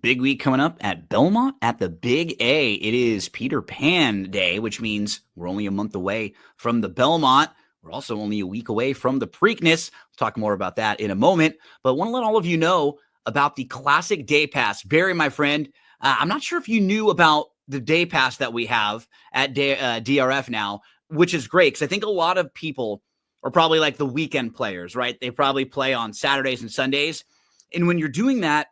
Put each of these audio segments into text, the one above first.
Big week coming up at Belmont at the Big A. It is Peter Pan Day, which means we're only a month away from the Belmont. We're also only a week away from the Preakness. We'll talk more about that in a moment, but want to let all of you know about the Classic Day Pass. Barry, my friend, I'm not sure if you knew about the Day Pass that we have at DRF now, which is great because I think a lot of people are probably like the weekend players, right? They probably play on Saturdays and Sundays. And when you're doing that,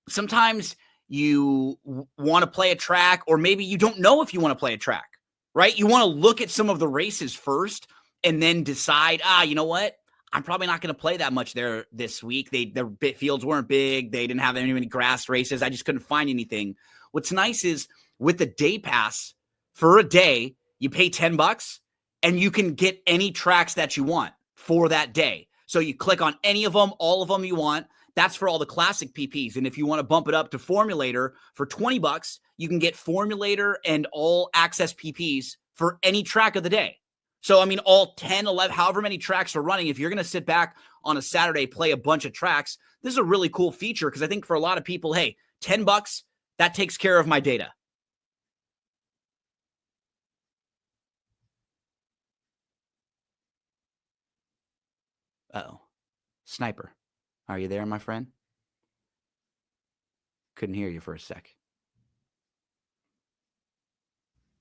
sometimes you want to play a track, or maybe you don't know if you want to play a track, right? You want to look at some of the races first and then decide, you know what? I'm probably not going to play that much there this week. Their fields weren't big. They didn't have any many grass races. I just couldn't find anything. What's nice is with the day pass for a day, you pay $10 and you can get any tracks that you want for that day. So you click on any of them, all of them you want. That's for all the classic PPs. And if you want to bump it up to Formulator for $20, you can get Formulator and all access PPs for any track of the day. So, I mean, all 10, 11, however many tracks are running, if you're going to sit back on a Saturday, play a bunch of tracks, this is a really cool feature because I think for a lot of people, hey, $10, that takes care of my data. Uh-oh. Sniper. Are you there, my friend? Couldn't hear you for a sec.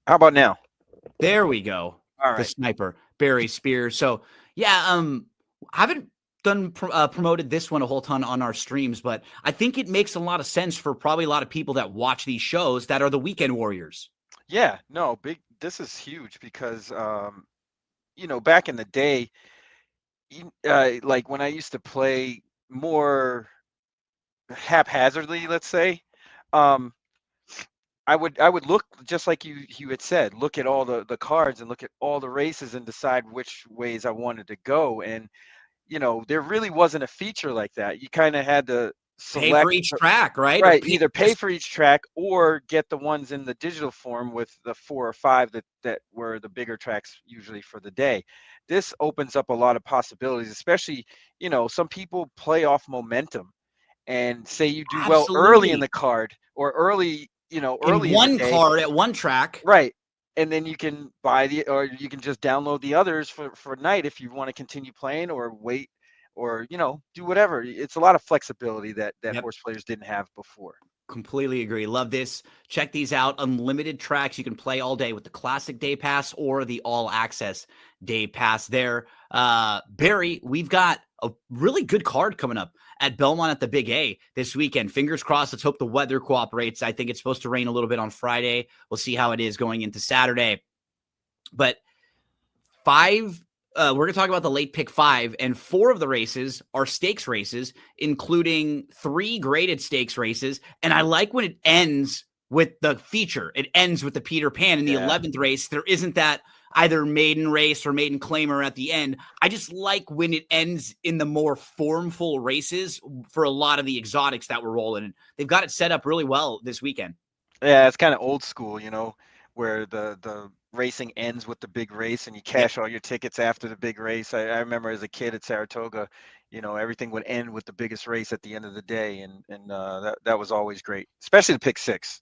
How about now? There we go. All right. The sniper, Barry Spears. So, yeah, I haven't promoted this one a whole ton on our streams, but I think it makes a lot of sense for probably a lot of people that watch these shows that are the weekend warriors. Yeah, no, this is huge because, back in the day, like when I used to play more haphazardly, let's say, I would look just like you had said, look at all the cards and look at all the races and decide which ways I wanted to go. And, there really wasn't a feature like that. You kind of had to Pay for select, each track, right? right, either pay for each track or get the ones in the digital form with the 4 or 5 that were the bigger tracks usually for the day. This opens up a lot of possibilities, especially, some people play off momentum and say you do well early in the card or early in early one in the day, card at one track, right? And then you can or you can just download the others for night if you want to continue playing or wait or do whatever. It's a lot of flexibility that horse players didn't have before. Completely agree. Love this. Check these out. Unlimited tracks you can play all day with the Classic Day Pass or the All Access Day Pass there. Barry, we've got a really good card coming up at Belmont at the Big A this weekend. Fingers crossed. Let's hope the weather cooperates. I think it's supposed to rain a little bit on Friday. We'll see how it is going into Saturday. But we're going to talk about the late pick 5, and 4 of the races are stakes races, including 3 graded stakes races. And I like when it ends with the feature. It ends with the Peter Pan in the 11th race. There isn't that either maiden race or maiden claimer at the end. I just like when it ends in the more formful races for a lot of the exotics that we're rolling. And they've got it set up really well this weekend. Yeah, it's kind of old school, where the racing ends with the big race and you cash all your tickets after the big race. I remember as a kid at Saratoga, everything would end with the biggest race at the end of the day. And that was always great, especially the pick 6.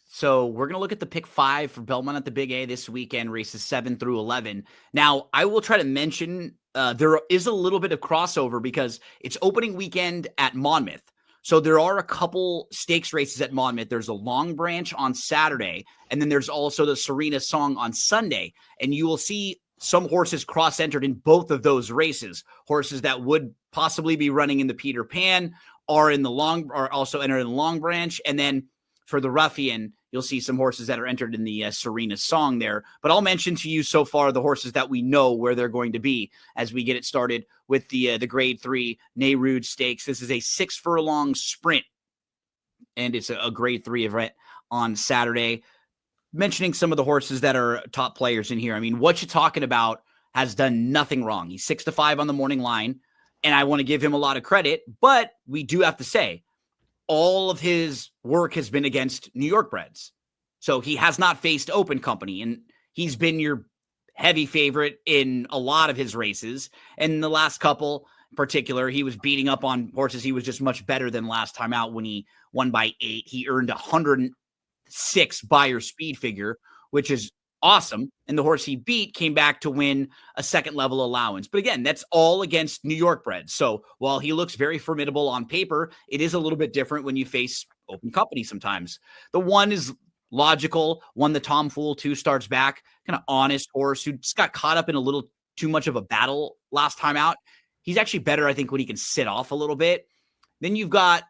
So we're going to look at the pick 5 for Belmont at the Big A this weekend, races 7 through 11. Now, I will try to mention there is a little bit of crossover because it's opening weekend at Monmouth. So there are a couple stakes races at Monmouth. There's a Long Branch on Saturday, and then there's also the Serena Song on Sunday. And you will see some horses cross-entered in both of those races. Horses that would possibly be running in the Peter Pan are also entered in the Long Branch. And then for the Ruffian, you'll see some horses that are entered in the Serena Song there. But I'll mention to you so far the horses that we know where they're going to be as we get it started with the Grade 3 Nehrude Stakes. This is a 6-furlong sprint, and it's a Grade 3 event on Saturday. Mentioning some of the horses that are top players in here. I mean, What You Talking About has done nothing wrong. He's 6-5 on the morning line, and I want to give him a lot of credit, but we do have to say, all of his work has been against New York breds. So he has not faced open company, and he's been your heavy favorite in a lot of his races. And the last couple particular, he was beating up on horses he was just much better than last time out when he won by 8. He earned 106 Beyer speed figure, which is awesome. And the horse he beat came back to win a second level allowance. But again, that's all against New York breds. So while he looks very formidable on paper, it is a little bit different when you face open company sometimes. The one is logical, one the Tom Fool 2 starts back, kind of honest horse who just got caught up in a little too much of a battle last time out. He's actually better, I think, when he can sit off a little bit. Then you've got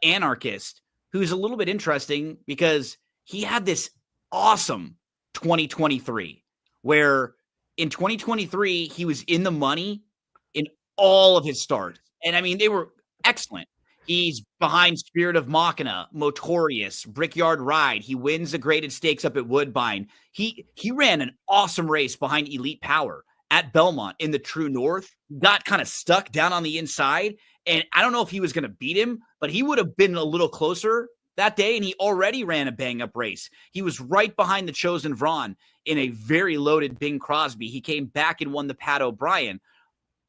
Anarchist, who's a little bit interesting because he had this awesome 2023, where in 2023, he was in the money in all of his starts. And I mean, they were excellent. He's behind Spirit of Machina, Motorious, Brickyard Ride. He wins the graded stakes up at Woodbine. He ran an awesome race behind Elite Power at Belmont in the True North, got kind of stuck down on the inside. And I don't know if he was going to beat him, but he would have been a little closer that day. And he already ran a bang up race. He was right behind the Chosen Vron in a very loaded Bing Crosby. He came back and won the Pat O'Brien.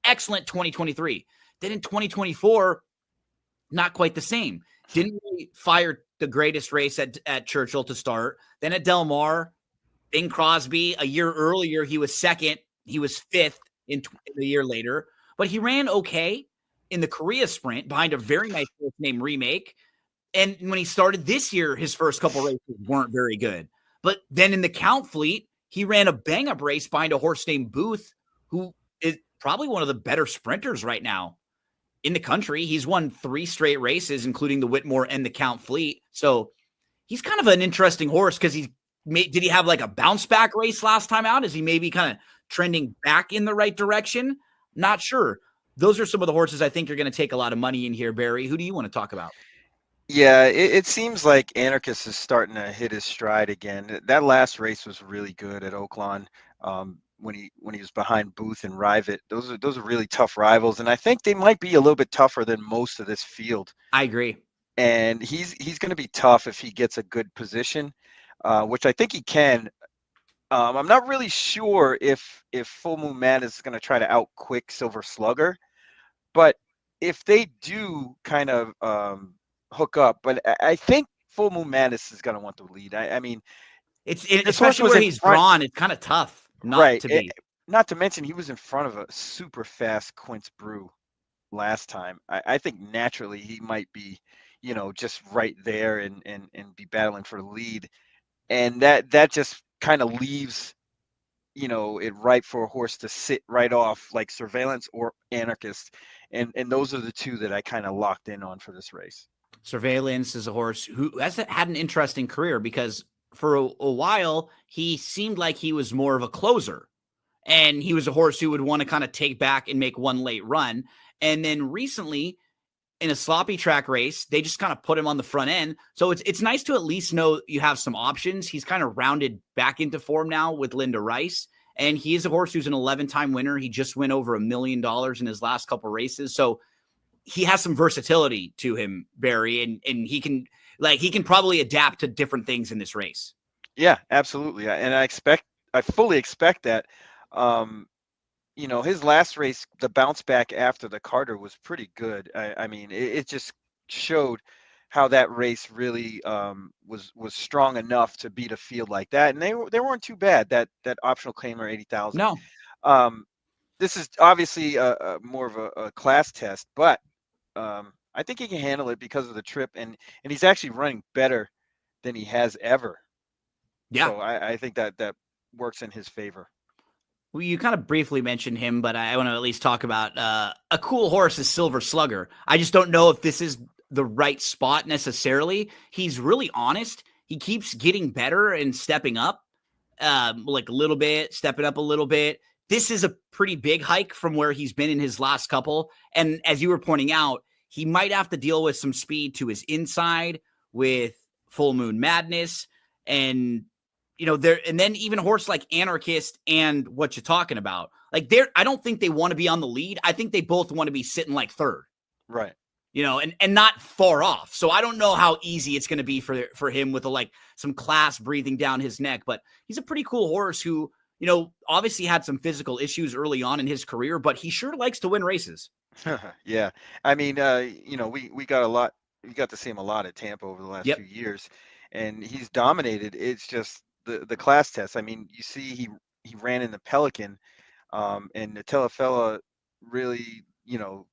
Excellent 2023. Then in 2024, not quite the same. Didn't really fire the greatest race at Churchill to start. Then at Del Mar, Bing Crosby, a year earlier, he was second. He was fifth in the year later, but he ran okay in the Korea Sprint behind a very nice horse named Remake. And when he started this year, his first couple races weren't very good. But then in the Count Fleet, he ran a bang-up race behind a horse named Booth, who is probably one of the better sprinters right now in the country. He's won 3 straight races, including the Whitmore and the Count Fleet. So he's kind of an interesting horse because did he have like a bounce back race last time out? Is he maybe kind of trending back in the right direction? Not sure. Those are some of the horses I think are going to take a lot of money in here, Barry. Who do you want to talk about? Yeah, it seems like Anarchist is starting to hit his stride again. That last race was really good at Oaklawn, when he was behind Booth and Rivet. Those are really tough rivals, and I think they might be a little bit tougher than most of this field. I agree. And he's going to be tough if he gets a good position, which I think he can. I'm not really sure if Full Moon Man is going to try to out quick Silver Slugger, but if they do kind of hook up, but I think Full Moon Madness is going to want the lead. I mean, especially where he's drawn, it's kind of tough not to be. Not to mention he was in front of a super fast Quince Brew last time. I think naturally he might be, just right there and be battling for the lead, and that just kind of leaves, it right for a horse to sit right off, like Surveillance or Anarchist, and those are the two that I kind of locked in on for this race. Surveillance is a horse who has had an interesting career because for a while he seemed like he was more of a closer, and he was a horse who would want to kind of take back and make one late run. And then recently in a sloppy track race, they just kind of put him on the front end. So it's nice to at least know you have some options. He's kind of rounded back into form now with Linda Rice. And he is a horse who's an 11-time winner. He just went over $1 million in his last couple races. So he has some versatility to him, Barry, and he can probably adapt to different things in this race. Yeah, absolutely. And I fully expect that. His last race, the bounce back after the Carter was pretty good. I mean, it just showed how that race really was strong enough to beat a field like that, and they weren't too bad. That optional claimer 80,000. No, this is obviously more of a class test, but I think he can handle it because of the trip, and he's actually running better than he has ever. Yeah. So I think that works in his favor. Well, you kind of briefly mentioned him, but I want to at least talk about a cool horse is Silver Slugger. I just don't know if this is the right spot necessarily. He's really honest. He keeps getting better and stepping up, like a little bit, stepping up a little bit. This is a pretty big hike from where he's been in his last couple. And as you were pointing out, he might have to deal with some speed to his inside with Full Moon Madness. And, and then even a horse like Anarchist and what you're talking about, like I don't think they want to be on the lead. I think they both want to be sitting like third. Right. And not far off. So I don't know how easy it's going to be for him with some class breathing down his neck, but he's a pretty cool horse who, obviously had some physical issues early on in his career, but he sure likes to win races. Yeah. I mean, we got a lot. We got to see him a lot at Tampa over the last few Yep, years, and he's dominated. It's just the class test. I mean, you see, he ran in the Pelican, and Nutella really,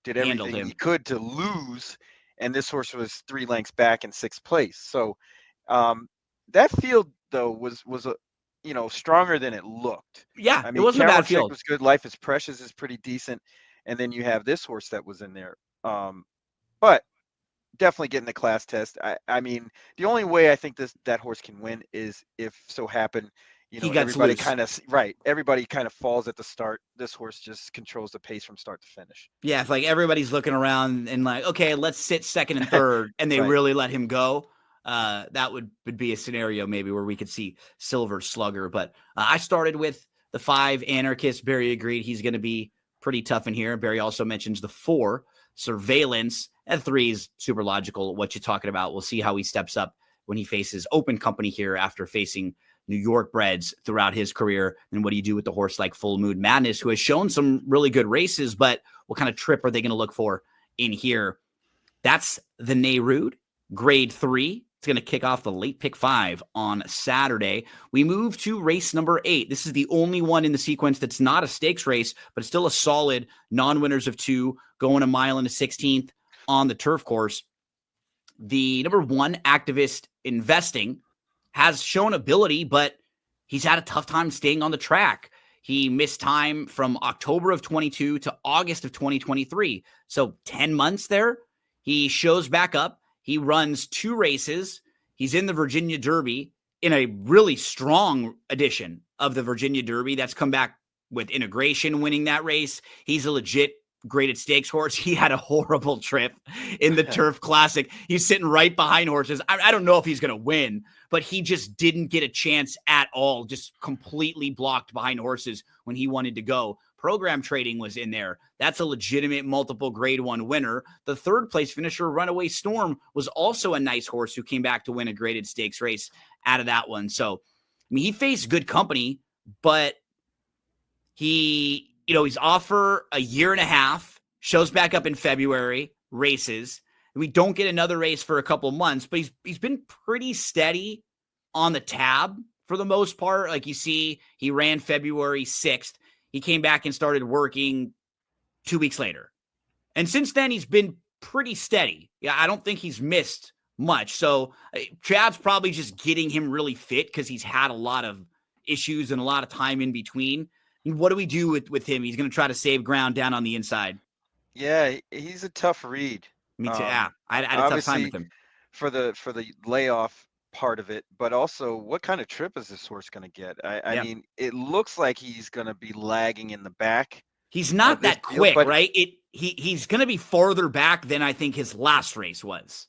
did handled everything he him. could to lose, and this horse was 3 lengths back in sixth place. So that field though was a stronger than it looked. Yeah, I it mean, wasn't a Carolyn bad Chick field. was good. Life is Precious is pretty decent, and then you have this horse that was in there. But definitely getting the class test. I mean, the only way I think that horse can win is if so happen, He gets everybody loose. kind of right. Everybody kind of falls at the start. This horse just controls the pace from start to finish. Yeah, if like everybody's looking around and like, okay, let's sit second and third, and they Right. really let him go, that would be a scenario maybe where we could see Silver Slugger. But I started with the 5 Anarchist. Barry agreed he's going to be pretty tough in here. Barry also mentions the 4 Surveillance, and 3 is super logical. What you're talking about. We'll see how he steps up when he faces Open Company here after facing New York breds throughout his career. And what do you do with the horse like Full Moon Madness, who has shown some really good races, but what kind of trip are they going to look for in here? That's the Neyrood, grade 3. It's going to kick off the late pick 5 on Saturday. We move to race number 8. This is the only one in the sequence that's not a stakes race, but it's still a solid non-winners of 2, going a mile and a 16th on the turf course. The number 1 Activist Investing has shown ability, but he's had a tough time staying on the track. He missed time from October of 22 to August of 2023. So 10 months there. He shows back up. He runs 2 races. He's in the Virginia Derby in a really strong edition of the Virginia Derby that's come back with Integration winning that race. He's a legit graded stakes horse. He had a horrible trip in the Turf Classic. He's sitting right behind horses. I don't know if he's going to win, but he just didn't get a chance at all, just completely blocked behind horses when he wanted to go. Program Trading was in there. That's a legitimate multiple grade 1 winner. The 3rd place finisher, Runaway Storm, was also a nice horse who came back to win a graded stakes race out of that one. So, I mean, he faced good company, but he's off for a year and a half, shows back up in February, races. We don't get another race for a couple months, but he's been pretty steady on the tab for the most part. Like you see, he ran February 6th. He came back and started working 2 weeks later. And since then, he's been pretty steady. Yeah, I don't think he's missed much. So Chad's probably just getting him really fit because he's had a lot of issues and a lot of time in between. And what do we do with him? He's going to try to save ground down on the inside. Yeah, he's a tough read. Me too. Yeah, I had a tough time with Obviously him. for the layoff part of it, but also what kind of trip is this horse going to get? I Yeah. mean, it looks like he's going to be lagging in the back He's of not this that field, quick, but right? He's going to be farther back than I think his last race was.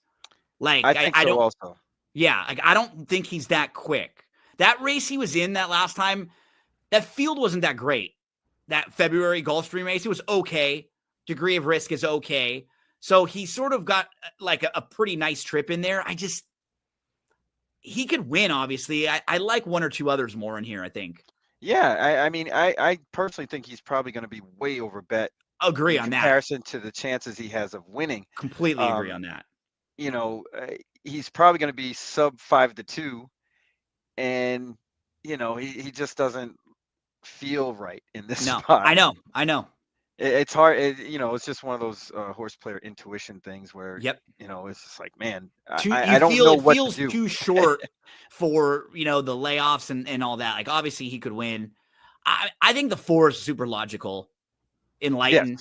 Like, I think I so don't, also. yeah, like, I don't think he's that quick. That race he was in that last time, that field wasn't that great. That February Gulfstream race, it was okay. Degree of risk is okay. So he sort of got like a pretty nice trip in there. He could win, obviously. I like 1 or 2 others more in here, I think. Yeah, I mean, I personally think he's probably going to be way over bet Agree in on that. comparison to the chances he has of winning. Completely agree Um, on that. you know, uh, he's probably going to be sub 5-2, and he just doesn't feel right in this No, spot. I know. It's hard. It's just one of those horse player intuition things where Yep. it's just like, man, You I don't feel know it what to feels do. too short for the layoffs and all that. Like obviously he could win. I think the 4 is super logical. Yes. Enlighten.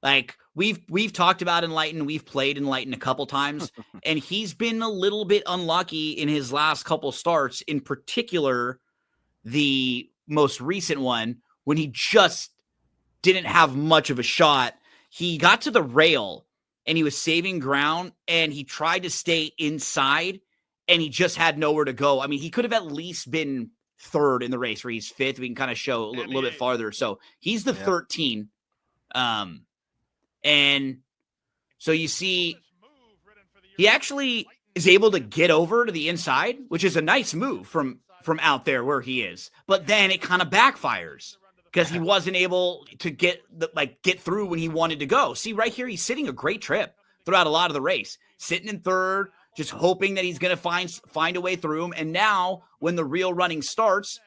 Like we've talked about Enlighten. We've played Enlighten a couple times, and he's been a little bit unlucky in his last couple starts. In particular, the most recent one when he just didn't have much of a shot. He got to the rail and he was saving ground and he tried to stay inside and he just had nowhere to go. I mean, he could have at least been 3rd in the race where he's 5th. We can kind of show a little bit farther. So he's the 13. And so you see, he actually is able to get over to the inside, which is a nice move from out there where he is. But then it kind of backfires because he wasn't able to get through when he wanted to go. See, right here, he's sitting a great trip throughout a lot of the race, sitting in third, just hoping that he's going to find a way through him. And now when the real running starts,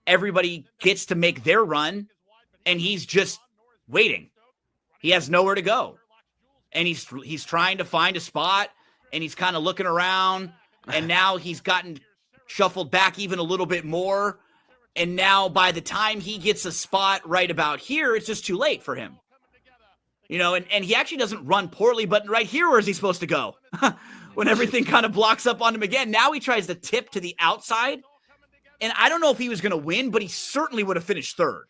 everybody gets to make their run, and he's just waiting. He has nowhere to go. And he's trying to find a spot, and he's kind of looking around, and now he's gotten shuffled back even a little bit more. And now by the time he gets a spot right about here, it's just too late for him. And he actually doesn't run poorly, but right here, where is he supposed to go? When everything kind of blocks up on him again. Now he tries to tip to the outside. And I don't know if he was going to win, but he certainly would have finished third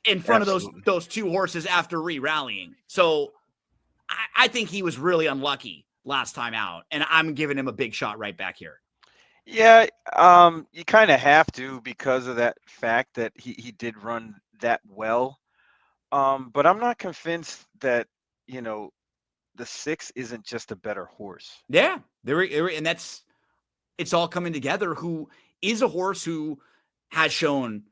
in front of those two horses after re-rallying. So I think he was really unlucky last time out, and I'm giving him a big shot right back here. Yeah, you kind of have to because of that fact that he did run that well. But I'm not convinced that, the 6 isn't just a better horse. Yeah, and it's all coming together. Who is a horse who has shown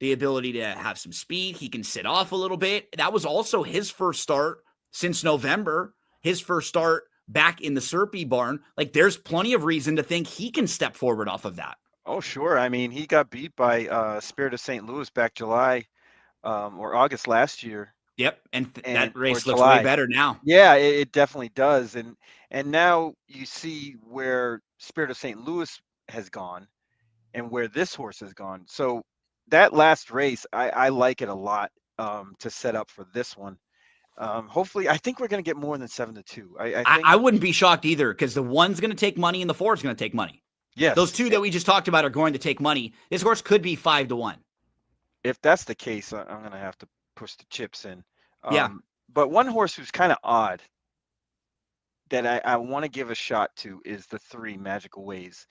the ability to have some speed. He can sit off a little bit. That was also his first start since November, his first start back in the Serpy barn. Like, there's plenty of reason to think he can step forward off of that. Oh, sure. I mean, he got beat by Spirit of St. Louis back July or August last year. Yep, and that race looks way better now. Yeah, it definitely does. And now you see where Spirit of St. Louis has gone and where this horse has gone. So that last race, I like it a lot to set up for this one. Hopefully, I think we're going to get more than 7-2. I wouldn't be shocked either, because the 1's going to take money and the 4's going to take money. Yes. Those 2 that we just talked about are going to take money. This horse could be 5-1. If that's the case, I'm going to have to push the chips in. Yeah. But one horse who's kind of odd that I want to give a shot to is the 3 Magical Ways.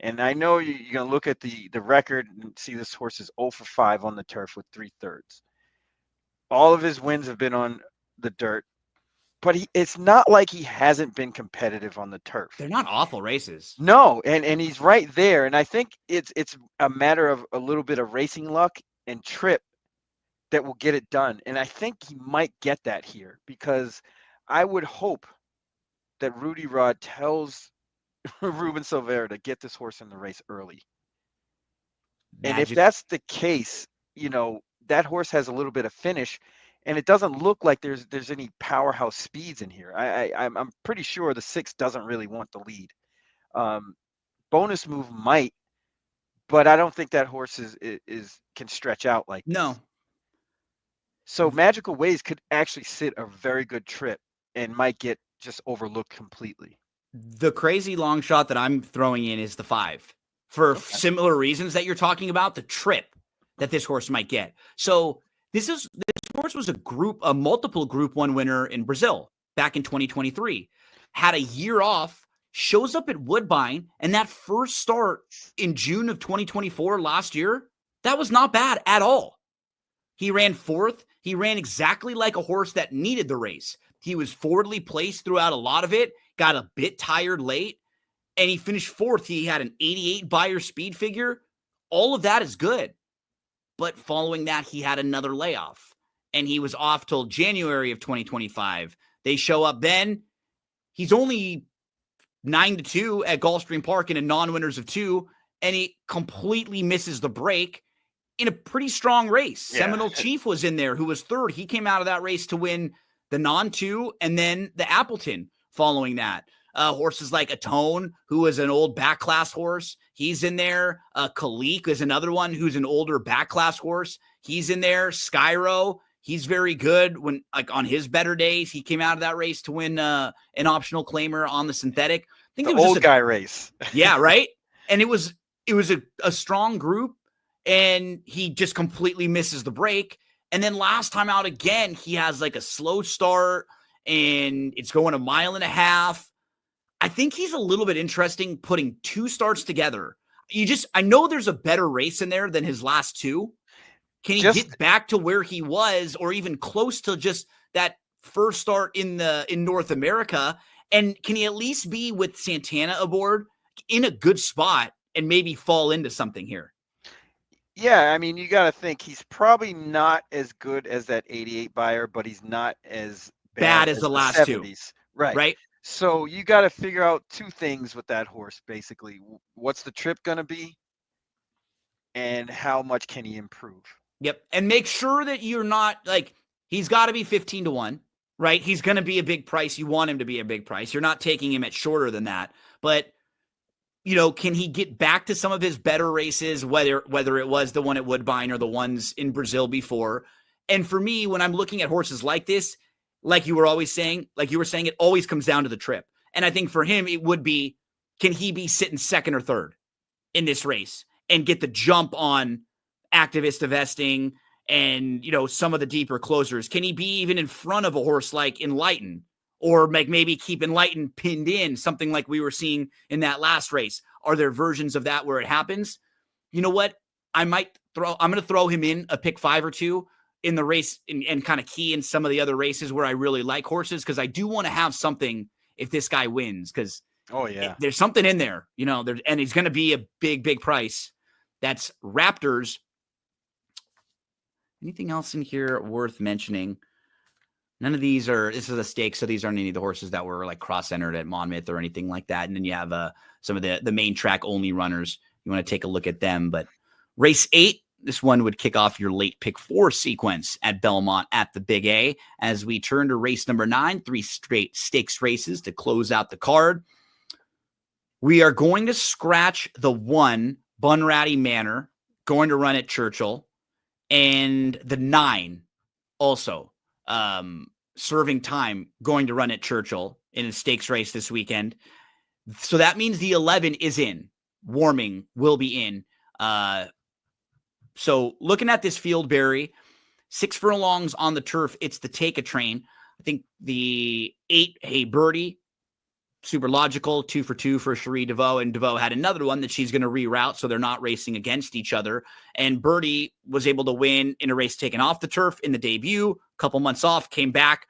And I know you're going to look at the record and see this horse is 0 for 5 on the turf with 3/3. All of his wins have been on the dirt, but it's not like he hasn't been competitive on the turf. They're not awful races. No, and he's right there. And I think it's a matter of a little bit of racing luck and trip that will get it done. And I think he might get that here, because I would hope that Rudy Rod tells Ruben Silvera to get this horse in the race early. And if that's the case, that horse has a little bit of finish, and it doesn't look like there's any powerhouse speeds in here. I'm pretty sure the 6 doesn't really want the lead. Bonus Move might, but I don't think that horse can stretch out like this. No. So Magical Ways could actually sit a very good trip and might get just overlooked completely. The crazy long shot that I'm throwing in is the 5 for similar reasons that you're talking about, the trip that this horse might get. So this horse was a multiple Group 1 winner in Brazil back in 2023, had a year off, shows up at Woodbine, and that first start in June of 2024 last year, that was not bad at all. He ran 4th. He ran exactly like a horse that needed the race. He was forwardly placed throughout a lot of it, got a bit tired late, and he finished 4th. He had an 88 Beyer speed figure. All of that is good. But following that, he had another layoff, and he was off till January of 2025. They show up then. He's only 9-2 at Gulfstream Park in a non-winners of 2, and he completely misses the break in a pretty strong race. Yeah. Seminole Chief was in there, who was 3rd. He came out of that race to win the non-2 and then the Appleton following that. Horses like Atone, who is an old back class horse, he's in there. Kalik is another one who's an older back class horse. He's in there. Skyro, he's very good when, like, on his better days. He came out of that race to win an optional claimer on the synthetic. I think the it was old guy race. Yeah, right. And it was a strong group, and he just completely misses the break. And then last time out again, he has like a slow start, and it's going 1.5 miles. I think he's a little bit interesting putting 2 starts together. I know there's a better race in there than his last 2. Can he get back to where he was, or even close to just that first start in North America? And can he at least be with Santana aboard in a good spot and maybe fall into something here? Yeah, I mean, you got to think he's probably not as good as that 88 buyer, but he's not as bad Bad as as the the last two, 70s. Right. right? So you got to figure out two things with that horse, basically. What's the trip going to be, and how much can he improve? Yep. And make sure that you're not like, he's got to be 15-1, right? He's going to be a big price. You want him to be a big price. You're not taking him at shorter than that. But, can he get back to some of his better races, whether it was the one at Woodbine or the ones in Brazil before? And for me, when I'm looking at horses like this, like you were saying, it always comes down to the trip. And I think for him, it would be, can he be sitting second or third in this race and get the jump on Activist Investing and, some of the deeper closers? Can he be even in front of a horse like Enlighten, or maybe keep Enlighten pinned in, something like we were seeing in that last race? Are there versions of that where it happens? You know what? I'm going to throw him in a pick 5 or 2 in the race and kind of key in some of the other races where I really like horses, because I do want to have something if this guy wins, because Oh, yeah. there's something in there, and he's going to be a big, big price. That's Raptors. Anything else in here worth mentioning? None of these this is a stake, so these aren't any of the horses that were like cross-entered at Monmouth or anything like that. And then you have some of the main track only runners. You want to take a look at them. But race 8, this one would kick off your late pick 4 sequence at Belmont at the Big A. As we turn to race number 9, 3 straight stakes races to close out the card. We are going to scratch the 1, Bunratty Manor, going to run at Churchill, and the 9 also serving time, going to run at Churchill in a stakes race this weekend. So that means the 11 is in. Warming will be in. So looking at this field, Barry, 6 furlongs on the turf, it's the Take a Train. I think the 8, Hey Birdie, super logical, 2 for 2 for Cherie DeVoe, and DeVoe had another one that she's going to reroute, so they're not racing against each other. And Birdie was able to win in a race taken off the turf in the debut, a couple months off, came back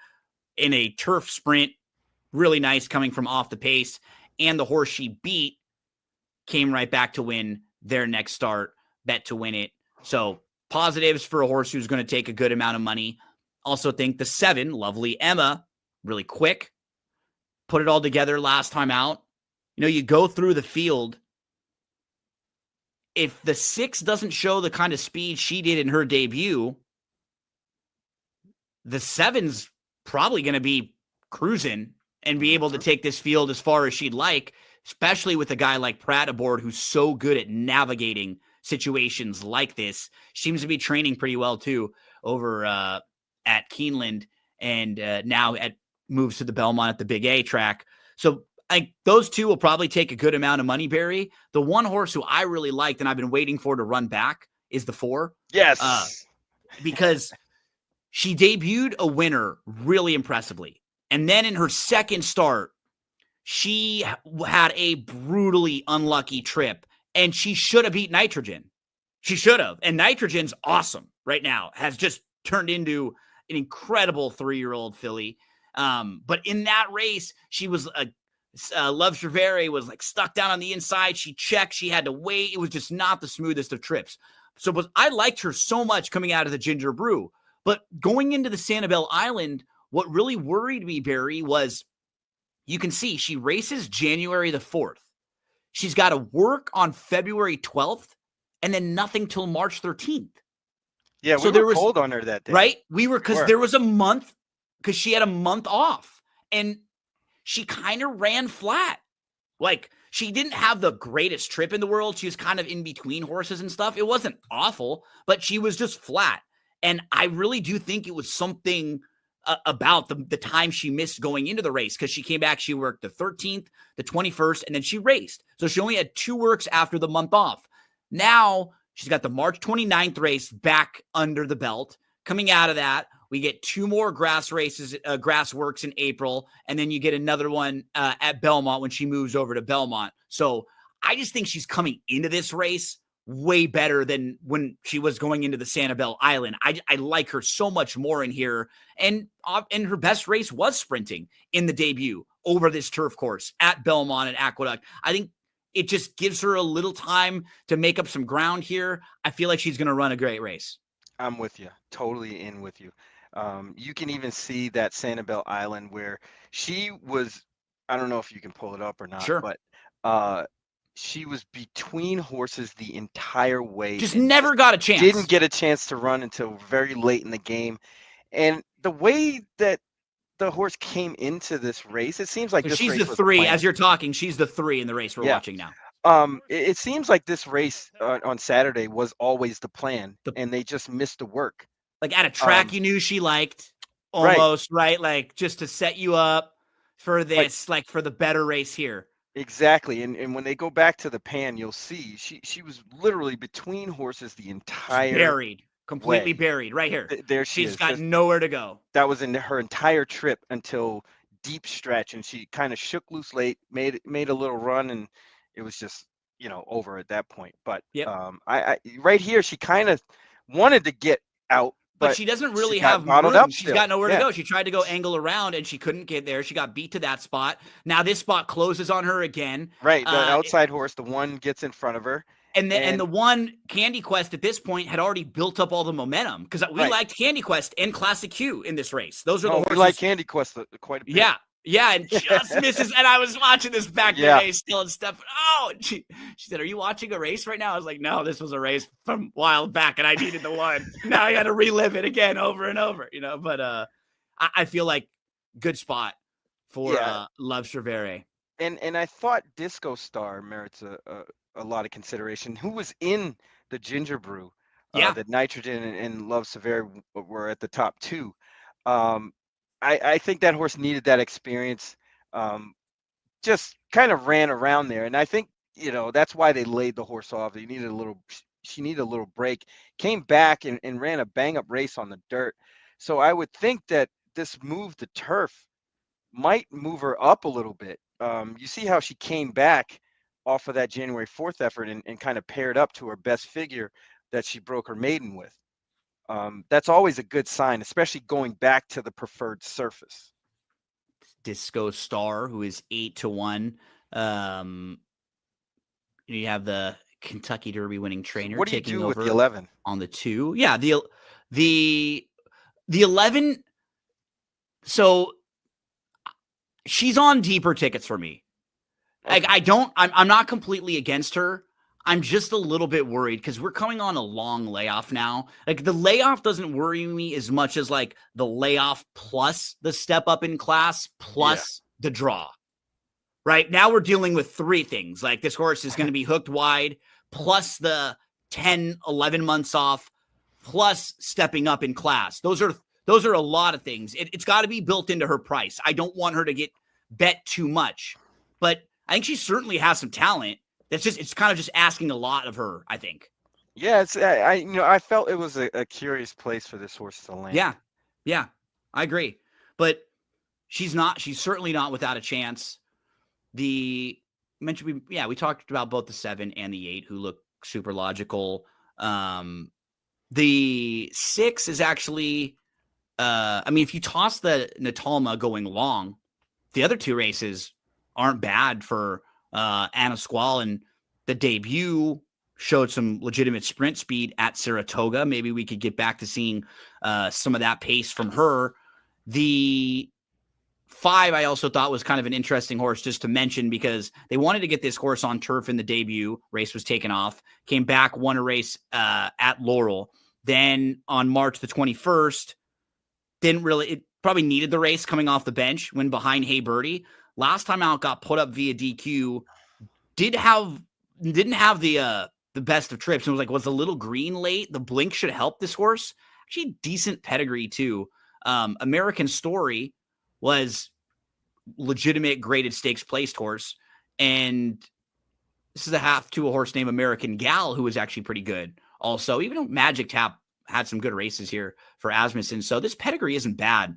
in a turf sprint, really nice, coming from off the pace, and the horse she beat came right back to win their next start, bet to win it. So positives for a horse who's going to take a good amount of money. Also think the 7, Lovely Emma, really quick, put it all together last time out. You go through the field. If the 6 doesn't show the kind of speed she did in her debut, the 7's probably going to be cruising and be able to take this field as far as she'd like, especially with a guy like Pratt aboard who's so good at navigating situations like this. She seems to be training pretty well too over at Keeneland, and now moves to the Belmont at the Big A track. So those 2 will probably take a good amount of money, Barry. The one horse who I really liked and I've been waiting for to run back is the 4. Yes. Because she debuted a winner really impressively. And then in her second start, she had a brutally unlucky trip, and she should have beat Nitrogen. She should have. And Nitrogen's awesome right now, has just turned into an incredible 3-year-old filly. But in that race, she was Love Chevere was like stuck down on the inside. She checked. She had to wait. It was just not the smoothest of trips. So I liked her so much coming out of the Ginger Brew. But going into the Sanibel Island, what really worried me, Barry, was you can see she races January the 4th. She's got to work on February 12th and then nothing till March 13th. Yeah, so we were cold on her that day. Right? We were, because there was a month, because she had a month off. And she kind of ran flat. Like, she didn't have the greatest trip in the world. She was kind of in between horses and stuff. It wasn't awful, but she was just flat. And I really do think it was something about the time she missed going into the race, because she came back, she worked the 13th, the 21st, and then she raced. So she only had 2 works after the month off. Now she's got the March 29th race back under the belt. Coming out of that, we get 2 more grass races, grass works in April, and then you get another one at Belmont when she moves over to Belmont. So I just think she's coming into this race way better than when she was going into the Sanibel Island. I like her so much more in here. And her best race was sprinting in the debut over this turf course at Belmont and Aqueduct. I think it just gives her a little time to make up some ground here. I feel like she's going to run a great race. I'm with you, totally in with you. You can even see that Sanibel Island where she was, I don't know if you can pull it up or not, Sure. but uh, she was between horses the entire way Just and never just got a didn't chance. get a chance to run until very late in the game. And the way that the horse came into this race, it seems like So this she's the race was a 3. As plan. you're talking, she's the 3 in the race we're Yeah. watching now. It seems like this race on Saturday was always the plan, The, and they just missed the work. like at a track Um, you knew she liked, right, almost, right? Like just to set you up for like this, like for the better race here. exactly. And when they go back to the pan, you'll see she was literally between horses the Just entire buried, completely way. buried right here. There she She's is. got Just nowhere to go. that was in her entire trip until deep stretch, and she kind of shook loose late, made a little run, and it was just over at that point. But Yep. I right here she kind of wanted to get out, But but she doesn't she really got have bottled room. up She's still. got nowhere to Yeah, go. She tried to go angle around and she couldn't get there. She got beat to that spot. Now this spot closes on her again. right. The outside horse, the one gets in front of her, And the and one Candy Quest at this point had already built up all the momentum because we right. liked Candy Quest and Classic Q in this race. Those are the No, we like horses. Candy Quest quite a bit. Yeah. Yeah, and just misses. And I was watching this back the Yeah, day still and stuff. Oh, and she said, "Are you watching a race right now?" I was like, "No, this was a race from a while back, and I needed the one. Now I got to relive it again over and over, you know." But I feel like good spot for yeah. Love Cervere. And I thought Disco Star merits a lot of consideration. Who was in the Ginger Brew? Yeah, That Nitrogen and Love Severe were at the top two. Um, I think that horse needed that experience. Um, just kind of ran around there, and I think that's why they laid the horse off. They needed a little. She needed a little break. Came back and ran a bang up race on the dirt. So I would think that this move to turf might move her up a little bit. You see how she came back off of that January 4th effort and kind of paired up to her best figure that she broke her maiden with. That's always a good sign, especially going back to the preferred surface. Disco Star, who is 8-1. Um, you have the Kentucky Derby winning So trainer what do you taking do with the over 11? on the 2. Yeah, the 11. So she's on deeper tickets for me. Like Okay. I'm not completely against her. I'm just a little bit worried because we're coming on a long layoff now. Like the layoff doesn't worry me as much as like the layoff plus the step up in class Yeah. plus the draw. Right now we're dealing with 3 things. Like this horse is going to be hooked wide plus the 10, 11 months off plus stepping up in class. Those are a lot of things. It's got to be built into her price. I don't want her to get bet too much, but I think she certainly has some talent. It's kind of just asking a lot of her, I think. Yeah, it's I felt it was a curious place for this horse to land. Yeah, I agree. But she's certainly not without a chance. We talked about both the 7 and the 8 who look super logical. The 6 is actually, if you toss the Natalma going long, the other 2 races aren't bad for Anna Squall, and the debut showed some legitimate sprint speed at Saratoga. Maybe we could get back to seeing some of that pace from her. The 5 I also thought was kind of an interesting horse just to mention because they wanted to get this horse on turf in the debut. Race was taken off, came back, won a race at Laurel. Then on March the 21st, it probably needed the race coming off the bench when behind Hey Birdie. Last time out got put up via DQ. Didn't have the best of trips. It was a little green late. The blink should help this horse. Actually, decent pedigree too. American Story was legitimate graded stakes placed horse, and this is a half to a horse named American Gal who was actually pretty good. Also, even though Magic Tap had some good races here for Asmussen, so this pedigree isn't bad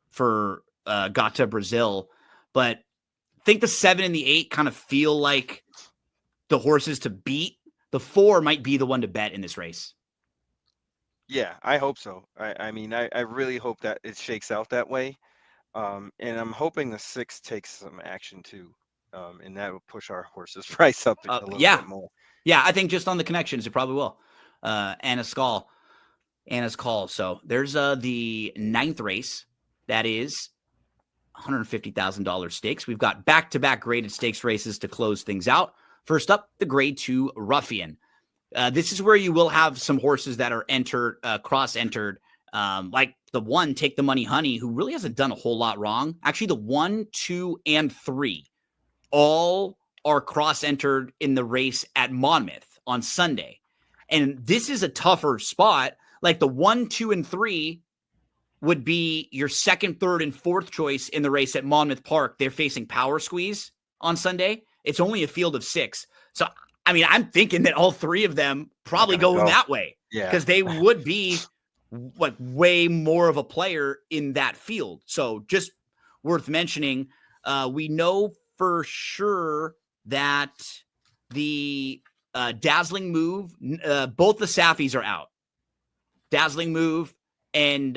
for Gata Brazil, but I think the 7 and the 8 kind of feel like the horses to beat. The 4 might be the one to bet in this race. Yeah, I hope so. I really hope that it shakes out that way. And I'm hoping the 6 takes some action too. and that will push our horse's price up a little Yeah. bit more. Yeah, I think just on the connections, it probably will. Anna's call. So there's the 9th race. That is $150,000 stakes. We've got back-to-back graded stakes races to close things out. First up, the Grade 2 Ruffian. This is where you will have some horses that are entered, cross-entered, like the 1, Take the Money Honey, who really hasn't done a whole lot wrong. Actually, the 1, 2, and 3 all are cross-entered in the race at Monmouth on Sunday. And this is a tougher spot. Like the 1, 2, and 3 would be your 2nd, 3rd, and 4th choice in the race at Monmouth Park. They're facing Power Squeeze on Sunday. It's only a field of 6. So, I mean, I'm thinking that all 3 of them probably go that way. Yeah. Because they would be like way more of a player in that field. So just worth mentioning, we know for sure that the Dazzling Move, both the Saffies are out. Dazzling Move and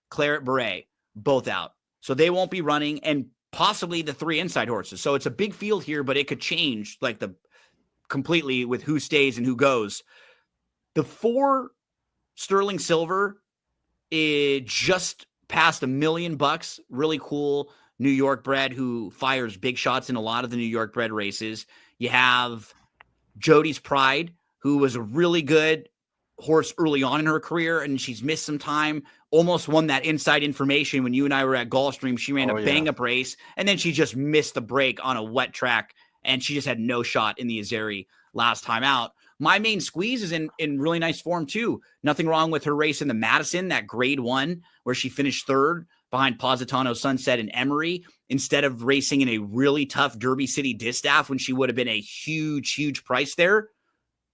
Claret Beret, both out. So they won't be running, and possibly the 3 inside horses. So it's a big field here, but it could change like completely with who stays and who goes. The 4 Sterling Silver is just past $1 million. Really cool New York bred who fires big shots in a lot of the New York bred races. You have Jody's Pride, who was a really good horse early on in her career, and she's missed some time. Almost won that Inside Information when you and I were at Gulfstream. She ran a bang-up race, and then she just missed the break on a wet track, and she just had no shot in the Azeri last time out. My Main Squeeze is in really nice form, too. Nothing wrong with her race in the Madison, that Grade 1, where she finished 3rd behind Positano Sunset and Emery, instead of racing in a really tough Derby City Distaff when she would have been a huge, huge price there.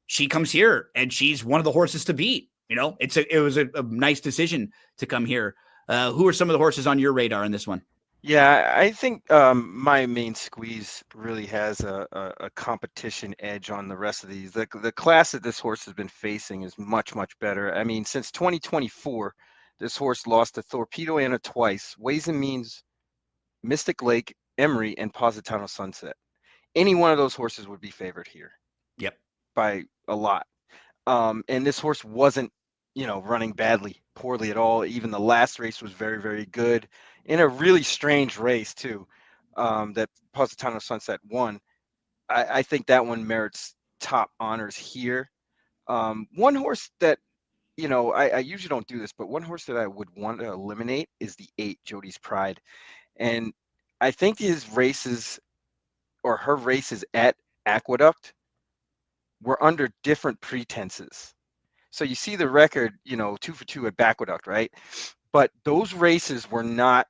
She comes here, and she's one of the horses to beat. You know, it was a nice decision to come here. Who are some of the horses on your radar in this one? Yeah, I think My Main Squeeze really has a competition edge on the rest of these. The class that this horse has been facing is much, much better. I mean, since 2024, this horse lost to Torpedo Anna twice, Ways and Means, Mystic Lake, Emery, and Positano Sunset. Any one of those horses would be favored here. Yep. By a lot. And this horse wasn't, running poorly at all. Even the last race was very, very good in a really strange race too, that Positano Sunset won. I think that one merits top honors here. One horse that, I usually don't do this, but one horse that I would want to eliminate is the 8, Jody's Pride. And I think his races or her races at Aqueduct were under different pretenses. So you see the record, 2 for 2 at Aqueduct, right? But those races were not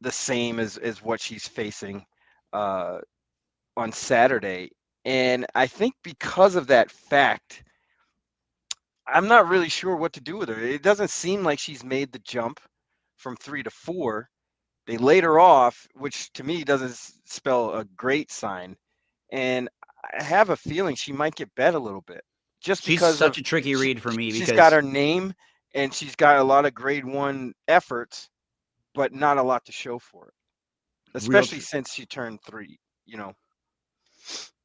the same as what she's facing on Saturday. And I think because of that fact, I'm not really sure what to do with her. It doesn't seem like she's made the jump from 3 to 4. They laid her off, which to me doesn't spell a great sign. And I have a feeling she might get bet a little bit. Just she's because such a tricky read for me. She's got her name and she's got a lot of Grade 1 efforts, but not a lot to show for it. Especially since she turned 3,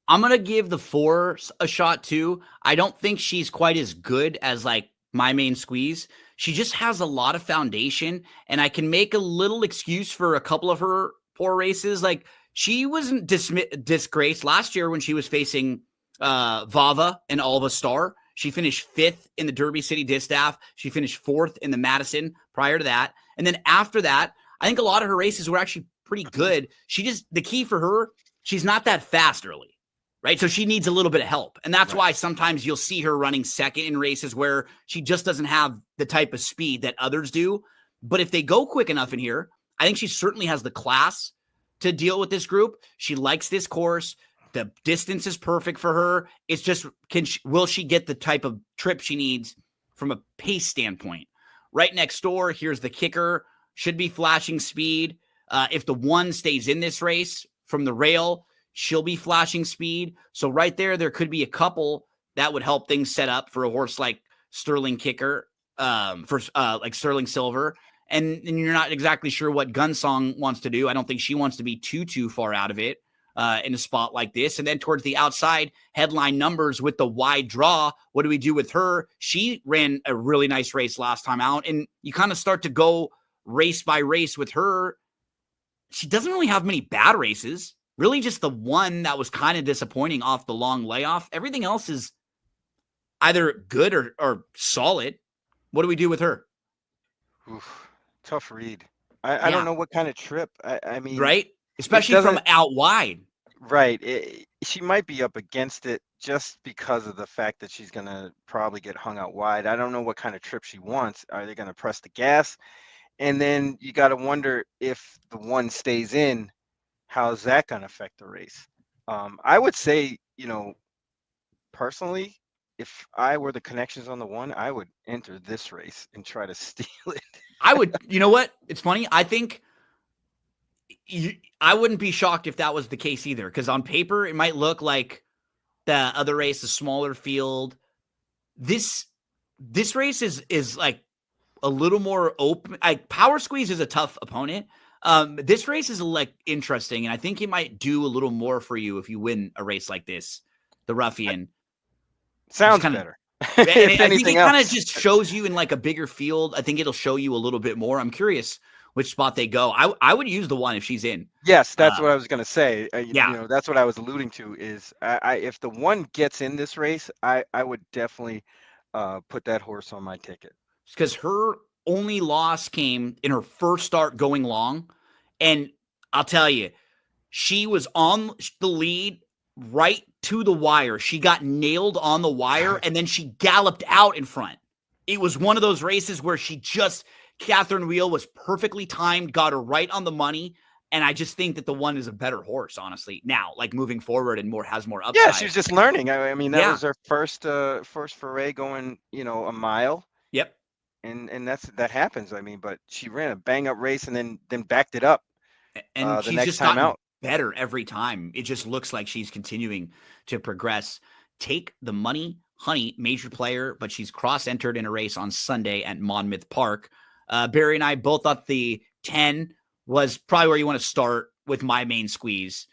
I'm going to give the 4 a shot too. I don't think she's quite as good as like My Main Squeeze. She just has a lot of foundation, and I can make a little excuse for a couple of her poor races. Like she wasn't disgraced last year when she was facing Vava and Alva Star. She finished 5th in the Derby City Distaff. She finished 4th in the Madison prior to that. And then after that, I think a lot of her races were actually pretty good. The key for her, she's not that fast early, right? So she needs a little bit of help. And that's why sometimes you'll see her running 2nd in races where she just doesn't have the type of speed that others do. But if they go quick enough in here, I think she certainly has the class to deal with this group. She likes this course. The distance is perfect for her. It's just, will she get the type of trip she needs from a pace standpoint? Right next door, here's the kicker. Should be flashing speed. If the 1 stays in this race from the rail, she'll be flashing speed. So right there could be a couple that would help things set up for a horse like Sterling Kicker, like Sterling Silver. And you're not exactly sure what Gunsong wants to do. I don't think she wants to be too far out of it. in a spot like this. And then towards the outside, headline numbers with the wide draw. What do we do with her? She ran a really nice race last time out, and you kind of start to go race by race with her. She doesn't really have many bad races. Really just the one that was kind of disappointing off the long layoff. Everything else is either good or solid. What do we do with her? Oof, tough read. I don't know what kind of trip. I mean, right? Especially from out wide. Right. She might be up against it just because of the fact that she's going to probably get hung out wide. I don't know what kind of trip she wants. Are they going to press the gas? And then you got to wonder if the one stays in, how's that going to affect the race? I would say, personally, if I were the connections on the one, I would enter this race and try to steal it. I would, you know what? It's funny. I think I wouldn't be shocked if that was the case either, because on paper, it might look like the other race, a smaller field. This race is like a little more open. Power Squeeze is a tough opponent. This race is like interesting, and I think it might do a little more for you if you win a race like this. The Ruffian sounds better. And I think it kind of just shows you in like a bigger field. I think it'll show you a little bit more. I'm curious which spot they go. I would use the one if she's in. Yes, that's what I was going to say. That's what I was alluding to is if the one gets in this race, I would definitely put that horse on my ticket. Because her only loss came in her first start going long. And I'll tell you, she was on the lead right to the wire. She got nailed on the wire, and then she galloped out in front. It was one of those races where Catherine Wheel was perfectly timed, got her right on the money. And I just think that the one is a better horse, honestly. Now, like moving forward and has more upside. Yeah, she was just learning. I mean, that was her first foray going, a mile. Yep. And that happens. I mean, but she ran a bang up race and then backed it up. And she's just gotten better every time. It just looks like she's continuing to progress. Take the money, honey, major player, but she's cross-entered in a race on Sunday at Monmouth Park. Barry and I both thought the 10 was probably where you want to start with my main squeeze.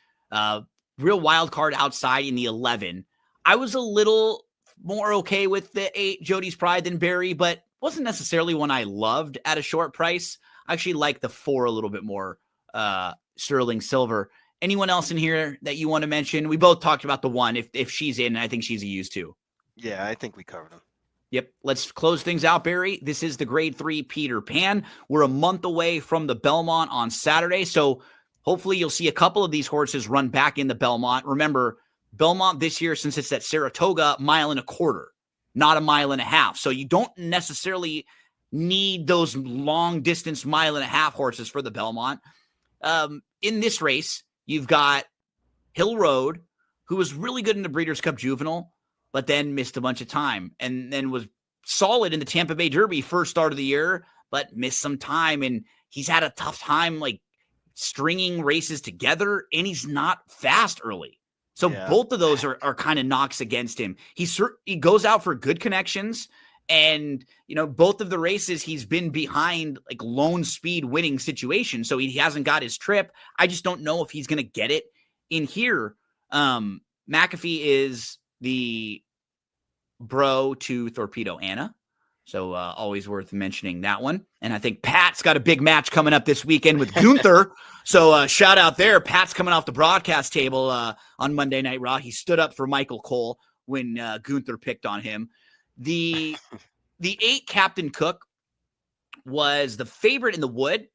Real wild card outside in the 11. I was a little more okay with the 8, Jody's Pride, than Barry, but wasn't necessarily one I loved at a short price. I actually like the 4 a little bit more, Sterling Silver. Anyone else in here that you want to mention? We both talked about the 1. If she's in, I think she's a use too. Yeah, I think we covered them. Yep. Let's close things out, Barry. This is the Grade 3 Peter Pan. We're a month away from the Belmont on Saturday, so hopefully you'll see a couple of these horses run back in the Belmont. Remember, Belmont this year, since it's at Saratoga, 1.25 miles, not 1.5 miles. So you don't necessarily need those long distance 1.5 miles horses for the Belmont. In this race, you've got Hill Road, who was really good in the Breeders' Cup Juvenile, but then missed a bunch of time, and then was solid in the Tampa Bay Derby first start of the year, but missed some time. And he's had a tough time like stringing races together, and he's not fast early. So both of those are kind of knocks against him. He goes out for good connections, and both of the races he's been behind like lone speed winning situations, so he hasn't got his trip. I just don't know if he's going to get it in here. McAfee is the bro to Torpedo Anna, so always worth mentioning that one. And I think Pat's got a big match coming up this weekend with Gunther. So shout out there. Pat's coming off the broadcast table on Monday Night Raw. He stood up for Michael Cole when Gunther picked on him. The 8 Captain Cook was the favorite in the Wood.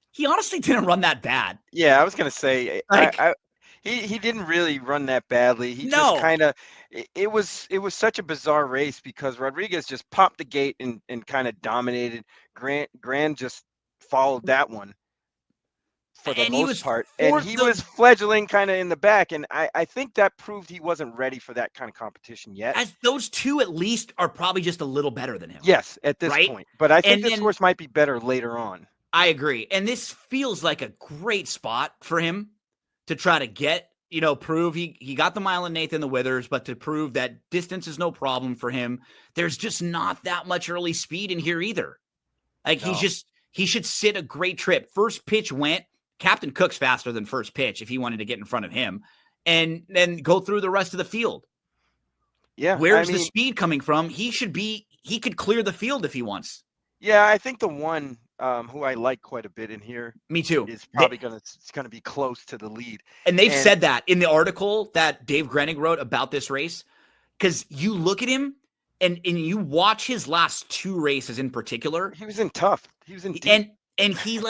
He honestly didn't run that bad. Yeah, I was going to say, he didn't really run that badly. He just kind of, it was such a bizarre race because Rodriguez just popped the gate and kind of dominated. Grand just followed that one for the most part. And he was fledgling kind of in the back. And I think that proved he wasn't ready for that kind of competition yet. As those 2 at least are probably just a little better than him. Yes, at this point. But I think this horse might be better later on. I agree. And this feels like a great spot for him to try to get, prove he got the mile in Nathan the Withers, but to prove that distance is no problem for him. There's just not that much early speed in here either. Like he should sit a great trip. First pitch went, Captain Cook's faster than first pitch if he wanted to get in front of him, and then go through the rest of the field. Yeah, I Where's the mean, speed coming from? He could clear the field if he wants. yeah, I think the one who I like quite a bit in here Me too. is probably gonna be close to the lead. And they've And said that in the article that Dave Grenig wrote about this race, because you look at him and you watch his last 2 races in particular. he was in tough. He was in deep. And he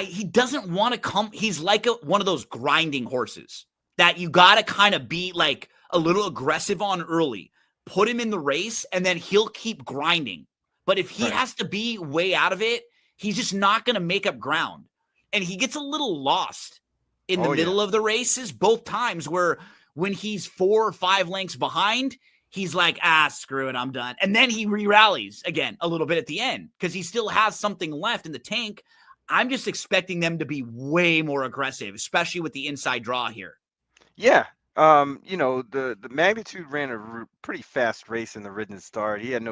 he doesn't want to come. He's like one of those grinding horses that you got to kind of be like a little aggressive on early, put him in the race, and then he'll keep grinding. But if he has to be way out of it, he's just not going to make up ground. And he gets a little lost in the middle of the races both times, where when he's 4 or 5 lengths behind, he's like, screw it, I'm done. And then he re-rallies again a little bit at the end because he still has something left in the tank. I'm just expecting them to be way more aggressive, especially with the inside draw here. Yeah. The Magnitude ran a pretty fast race in the Ridden Start. He had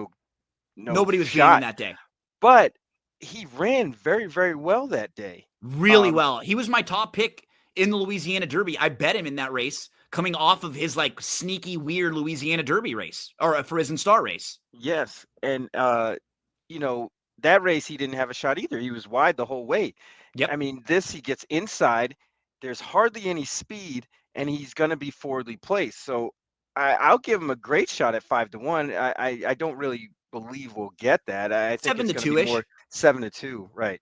nobody was shot. beating him that day. But he ran very, very well that day. Really well. He was my top pick in the Louisiana Derby. I bet him in that race coming off of his like sneaky, weird Louisiana Derby race or a Risen Star race. Yes. And, that race, he didn't have a shot either. He was wide the whole way. Yep. I mean, he gets inside. There's hardly any speed, and he's going to be forwardly placed. So I'll give him a great shot at 5-1. I don't really believe we'll get that. I think it's going to be more 7-2, right?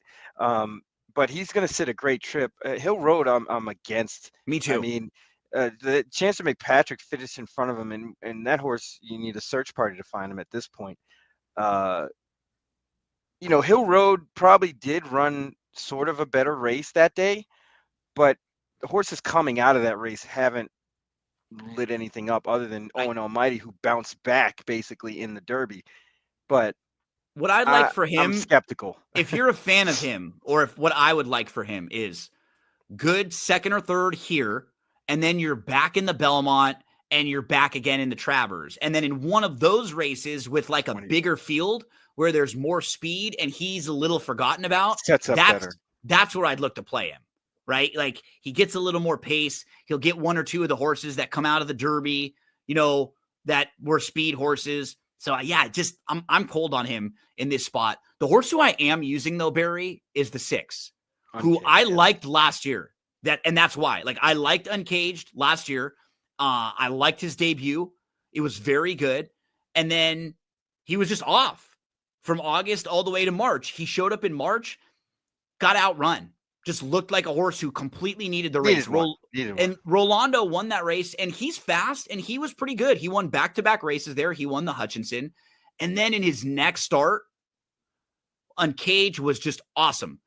But he's going to sit a great trip. Hill Road, I'm against. Me too. I mean, the chance to make Patrick finish in front of him, and that horse, you need a search party to find him at this point. Hill Road probably did run sort of a better race that day, but the horses coming out of that race haven't lit anything up other than Owen Almighty, who bounced back basically in the Derby. But what I'd like for him, I'm skeptical. If you're a fan of him, or if what I would like for him is good second or third here, and then you're back in the Belmont and you're back again in the Travers. And then in one of those races with like a bigger field where there's more speed and he's a little forgotten about, sets up better. That's where I'd look to play him, right? Like he gets a little more pace. He'll get 1 or 2 of the horses that come out of the Derby, that were speed horses. So yeah, I'm cold on him in this spot. The horse who I am using though, Barry, is the 6, who I liked last year. And that's why. Like I liked Uncaged last year. I liked his debut. It was very good. And then he was just off from August all the way to March. He showed up in March, got outrun. Just looked like a horse who completely needed the race. And Rolando won that race, and he's fast, and he was pretty good. He won back-to-back races there. He won the Hutchinson. And then in his next start, Uncaged was just awesome.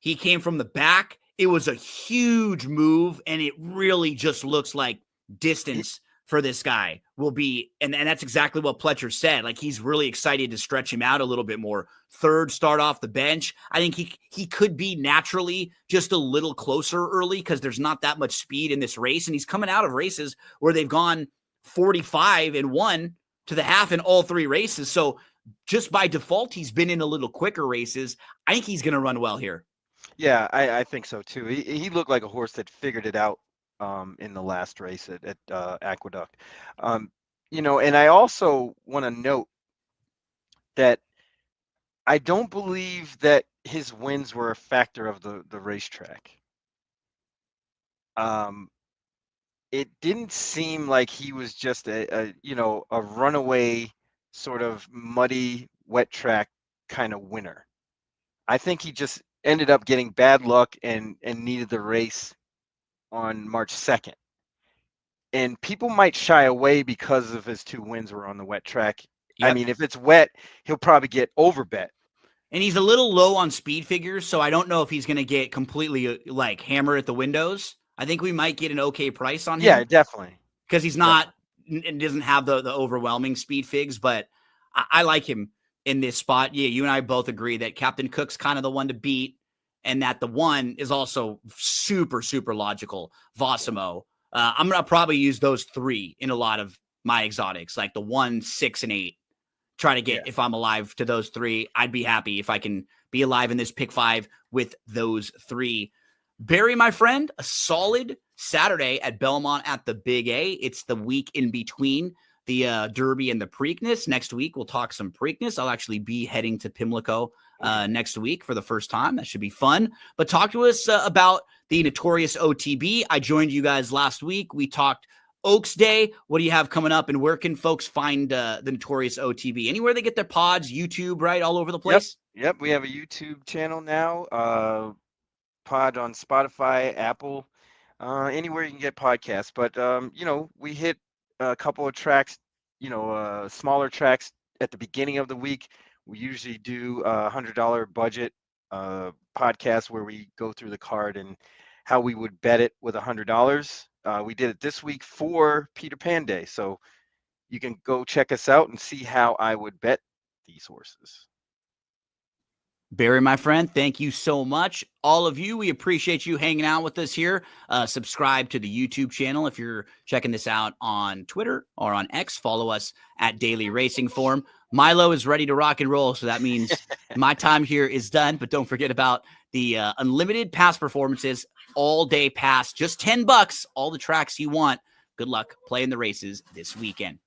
He came from the back. It was a huge move, and it really just looks like distance for this guy will be, and that's exactly what Pletcher said. Like he's really excited to stretch him out a little bit more. Third start off the bench. I think he could be naturally just a little closer early because there's not that much speed in this race. And he's coming out of races where they've gone 45 and 1 to the half in all 3 races. So just by default, he's been in a little quicker races. I think he's going to run well here. Yeah, I think so too. He looked like a horse that figured it out in the last race at Aqueduct. And I also want to note that I don't believe that his wins were a factor of the racetrack. It didn't seem like he was just a runaway sort of muddy, wet track kind of winner. I think he just ended up getting bad luck and needed the race on March 2nd. And people might shy away because of his 2 wins were on the wet track. Yep. I mean, if it's wet, he'll probably get overbet. And he's a little low on speed figures, so I don't know if he's going to get completely like hammered at the windows. I think we might get an okay price on him. Yeah, definitely. Because he's not and doesn't have the overwhelming speed figs, but I like him in this spot. Yeah, you and I both agree that Captain Cook's kind of the one to beat, and that the 1 is also super, super logical. Vossimo. I'm going to probably use those 3 in a lot of my exotics, like the 1, 6, and 8. Try to get, if I'm alive to those 3, I'd be happy if I can be alive in this pick 5 with those 3. Barry, my friend, a solid Saturday at Belmont at the Big A. It's the week in between the Derby and the Preakness. Next week, we'll talk some Preakness. I'll actually be heading to Pimlico next week for the first time. That should be fun. But talk to us about the Notorious OTB. I joined you guys last week. We talked Oaks Day. What do you have coming up, and where can folks find the Notorious OTB? Anywhere they get their pods, YouTube, right? All over the place? Yep. We have a YouTube channel now. Pod on Spotify, Apple, anywhere you can get podcasts. But we hit a couple of tracks, smaller tracks at the beginning of the week. We usually do a $100 budget podcast where we go through the card and how we would bet it with $100. We did it this week for Peter Pan Day, so you can go check us out and see how I would bet these horses. Barry, my friend, thank you so much. All of you, we appreciate you hanging out with us here. Subscribe to the YouTube channel. If you're checking this out on Twitter or on X, follow us at Daily Racing Form. Milo is ready to rock and roll, so that means my time here is done. But don't forget about the unlimited pass performances, all day pass, just $10, all the tracks you want. Good luck playing the races this weekend.